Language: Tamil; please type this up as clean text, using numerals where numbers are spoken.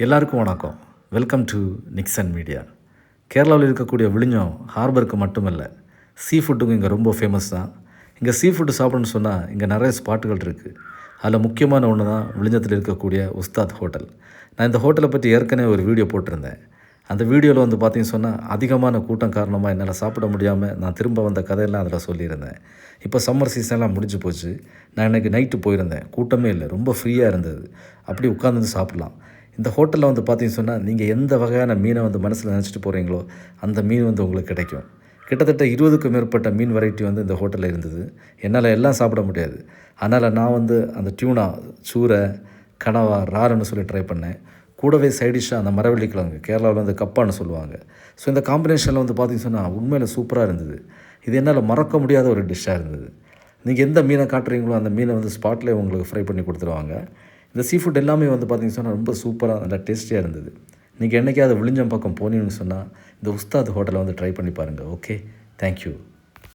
எல்லாருக்கும் வணக்கம். Welcome to Nixon media. கேரளாவில் இருக்கக்கூடிய விழுஞ்சம் ஹார்பருக்கு மட்டுமல்ல, சீ ஃபுட்டுக்கும் இங்கே ரொம்ப ஃபேமஸ் தான். இங்கே சீ ஃபுட்டு சாப்பிட்ணுன்னு சொன்னால் இங்கே நிறைய ஸ்பாட்டுகள் இருக்குது. அதில் முக்கியமான ஒன்று தான் விழுஞ்சத்தில் இருக்கக்கூடிய உஸ்தாத் ஹோட்டல். நான் இந்த ஹோட்டலை பற்றி ஏற்கனவே ஒரு வீடியோ போட்டிருந்தேன். அந்த வீடியோவில் பார்த்தீங்கன்னு சொன்னால் அதிகமான கூட்டம் காரணமாக என்னால் சாப்பிட முடியாமல் நான் திரும்ப வந்த கதையெல்லாம் அதில் சொல்லியிருந்தேன். இப்போ சம்மர் சீசன்லாம் முடிஞ்சு போச்சு. நான் இன்றைக்கி நைட்டு போயிருந்தேன். கூட்டமே இல்லை, ரொம்ப ஃப்ரீயாக இருந்தது. அப்படி உட்காந்து சாப்பிட்லாம். இந்த ஹோட்டலில் பார்த்தீங்கன்னு சொன்னால் நீங்கள் எந்த வகையான மீனை மனசில் நினச்சிட்டு போகிறீங்களோ அந்த மீன் உங்களுக்கு கிடைக்கும். கிட்டத்தட்ட 20க்கும் மேற்பட்ட மீன் வெரைட்டி இந்த ஹோட்டலில் இருந்தது. என்னால் எல்லாம் சாப்பிட முடியாது. அதனால் நான் அந்த டியூனா, சூரை, கனவா, இறாலுன்னு சொல்லி ட்ரை பண்ணேன். கூடவே சைடிஷாக அந்த மரவள்ளி கிழங்கு, கேரளாவில் கப்பான்னு சொல்லுவாங்க. ஸோ இந்த காம்பினேஷனில் பார்த்தீங்கன்னு சொன்னால் உண்மையில் சூப்பராக இருந்தது. இது என்னால் மறக்க முடியாத ஒரு டிஷ்ஷாக இருந்தது. நீங்கள் எந்த மீனை காட்டுறீங்களோ அந்த மீனை ஸ்பாட்லேயே உங்களுக்கு ஃப்ரை பண்ணி கொடுத்துருவாங்க. இந்த சீ ஃபுட் எல்லாமே பார்த்தீங்கன்னு சொன்னால் ரொம்ப சூப்பராக நல்லா டேஸ்டியாக இருந்தது. நீங்கள் என்றைக்காவது விழுஞ்சம் பக்கம் போனீங்கன்னு சொன்னால் இந்த உஸ்தாத் ஹோட்டலை ட்ரை பண்ணி பாருங்கள். Okay, thank you.